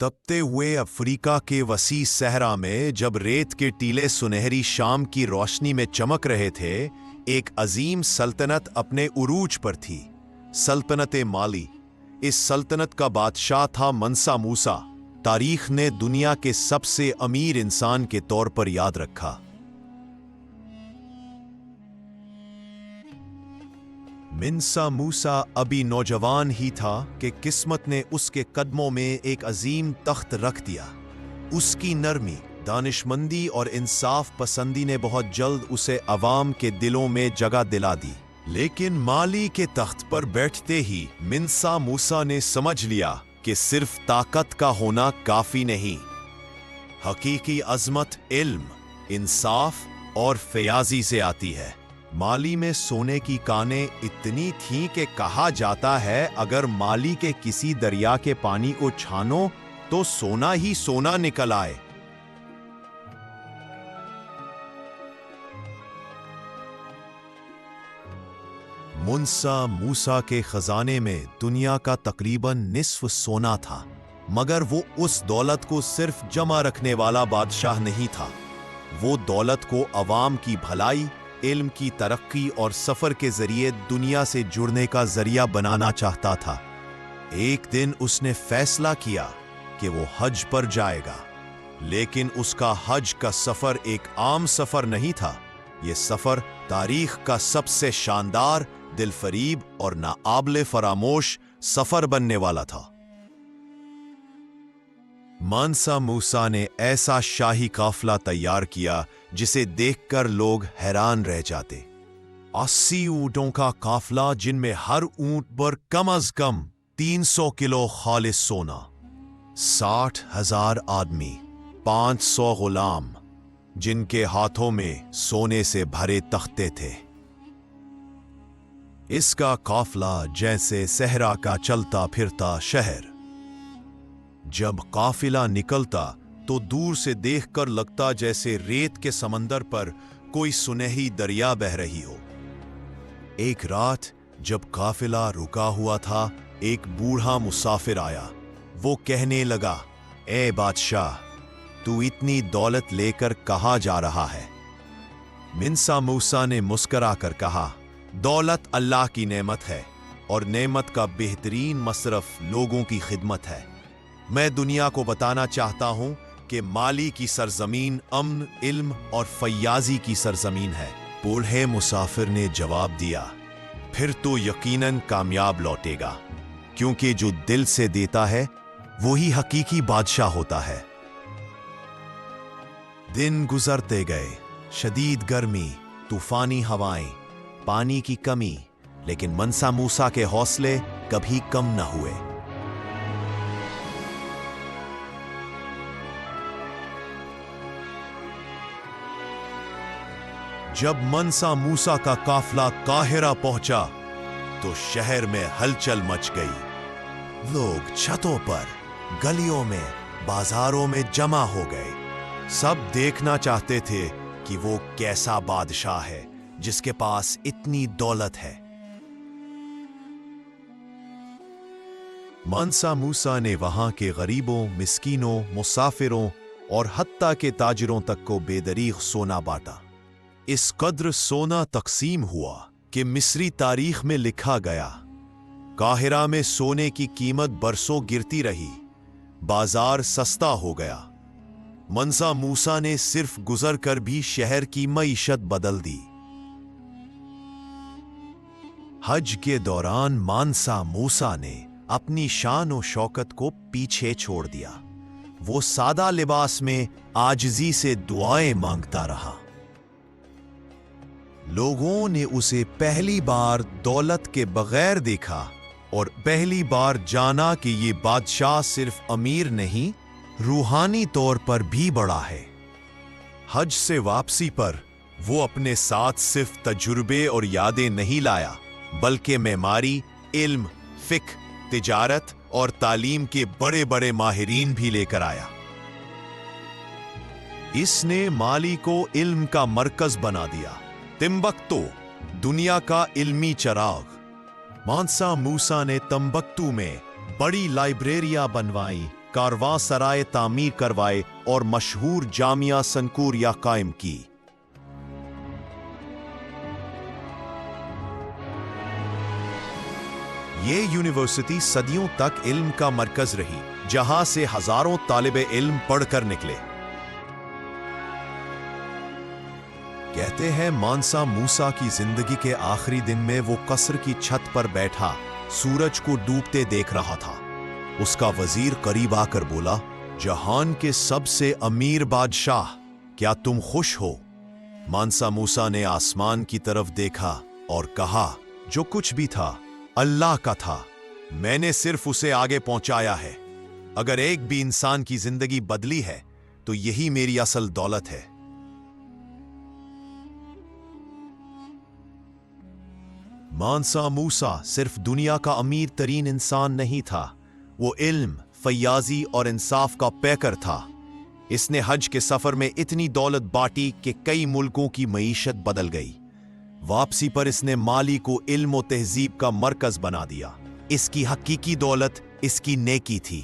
तपते हुए अफ्रीका के वसी सहरा में जब रेत के टीले सुनहरी शाम की रोशनी में चमक रहे थे, एक अजीम सल्तनत अपने उरूज पर थी। सल्तनत माली। इस सल्तनत का बादशाह था मंसा मूसा। तारीख ने दुनिया के सबसे अमीर इंसान के तौर पर याद रखा। मंसा मूसा अभी नौजवान ही था कि किस्मत ने उसके कदमों में एक अजीम तख्त रख दिया। उसकी नरमी, दानिशमंदी और इंसाफ पसंदी ने बहुत जल्द उसे अवाम के दिलों में जगह दिला दी। लेकिन माली के तख्त पर बैठते ही मंसा मूसा ने समझ लिया कि सिर्फ ताकत का होना काफी नहीं। हकीकी अजमत इल्म, इंसाफ और फयाजी से आती है। माली में सोने की कानें इतनी थीं कि कहा जाता है अगर माली के किसी दरिया के पानी को छानो तो सोना ही सोना निकल आए। मंसा मूसा के खजाने में दुनिया का तकरीबन निस्फ सोना था, मगर वो उस दौलत को सिर्फ जमा रखने वाला बादशाह नहीं था। वो दौलत को अवाम की भलाई, इल्म की तरक्की और सफर के जरिए दुनिया से जुड़ने का जरिया बनाना चाहता था। एक दिन उसने फैसला किया कि वो हज पर जाएगा, लेकिन उसका हज का सफर एक आम सफर नहीं था। ये सफर तारीख का सबसे शानदार, दिलफरीब और नाआबले फरामोश सफर बनने वाला था। मंसा मूसा ने ऐसा शाही काफिला तैयार किया जिसे देखकर लोग हैरान रह जाते। 80 ऊंटों का काफिला, जिनमें हर ऊंट पर कम अज कम 300 किलो खालिस सोना, 60,000 आदमी, 500 गुलाम, जिनके हाथों में सोने से भरे तख्ते थे। इसका काफिला जैसे सहरा का चलता फिरता शहर। जब काफिला निकलता तो दूर से देखकर लगता जैसे रेत के समंदर पर कोई सुनहरी दरिया बह रही हो। एक रात जब काफिला रुका हुआ था, एक बूढ़ा मुसाफिर आया। वो कहने लगा, ए बादशाह, तू इतनी दौलत लेकर कहाँ जा रहा है? मंसा मूसा ने मुस्कुराकर कहा, दौलत अल्लाह की नेमत है और नेमत का बेहतरीन मसरफ लोगों की खिदमत है। मैं दुनिया को बताना चाहता हूं कि माली की सरजमीन अमन, इल्म और फयाजी की सरजमीन है। बूढ़े मुसाफिर ने जवाब दिया, फिर तो यकीनन कामयाब लौटेगा, क्योंकि जो दिल से देता है वही हकीकी बादशाह होता है। दिन गुजरते गए। शदीद गर्मी, तूफानी हवाएं, पानी की कमी, लेकिन मंसा मूसा के हौसले कभी कम न हुए। जब मंसा मूसा का काफिला काहिरा पहुंचा तो शहर में हलचल मच गई। लोग छतों पर, गलियों में, बाजारों में जमा हो गए। सब देखना चाहते थे कि वो कैसा बादशाह है जिसके पास इतनी दौलत है। मंसा मूसा ने वहां के गरीबों, मिस्कीनों, मुसाफिरों और हत्ता के ताजिरों तक को बेदरीग सोना बांटा। इस कद्र सोना तकसीम हुआ कि मिस्री तारीख में लिखा गया, काहिरा में सोने की कीमत बरसों गिरती रही, बाजार सस्ता हो गया। मंसा मूसा ने सिर्फ गुजर कर भी शहर की मईशत बदल दी। हज के दौरान मंसा मूसा ने अपनी शान और शौकत को पीछे छोड़ दिया। वो सादा लिबास में आजिजी से दुआएं मांगता रहा। लोगों ने उसे पहली बार दौलत के बगैर देखा और पहली बार जाना कि ये बादशाह सिर्फ अमीर नहीं, रूहानी तौर पर भी बड़ा है। हज से वापसी पर वो अपने साथ सिर्फ तजुर्बे और यादें नहीं लाया, बल्कि मेमारी, इल्म, फिक्र, तिजारत और तालीम के बड़े बड़े माहिरीन भी लेकर आया। इसने माली को इल्म का मरकज बना दिया। तिम्बक्तु, दुनिया का इल्मी चराग। मंसा मूसा ने तंबक्तू में बड़ी लाइब्रेरियां बनवाई कारवां सराय तामीर करवाए और मशहूर जामिया सनकुरिया कायम की। ये यूनिवर्सिटी सदियों तक इल्म का मरकज रही, जहां से हजारों तालिबे इल्म पढ़कर निकले। कहते हैं मानसा मूसा की जिंदगी के आखिरी दिन में वो कसर की छत पर बैठा सूरज को डूबते देख रहा था। उसका वजीर करीब आकर बोला, जहान के सबसे अमीर बादशाह, क्या तुम खुश हो? मानसा मूसा ने आसमान की तरफ देखा और कहा, जो कुछ भी था अल्लाह का था, मैंने सिर्फ उसे आगे पहुंचाया है। अगर एक भी इंसान की जिंदगी बदली है तो यही मेरी असल दौलत है। मानसा मूसा सिर्फ दुनिया का अमीर तरीन इंसान नहीं था, वो इल्म, फयाजी और इंसाफ का पैकर था। इसने हज के सफर में इतनी दौलत बांटी कि कई मुल्कों की मईशत बदल गई। वापसी पर इसने माली को इल्म और तहजीब का मरकज बना दिया। इसकी हकीकी दौलत इसकी नेकी थी।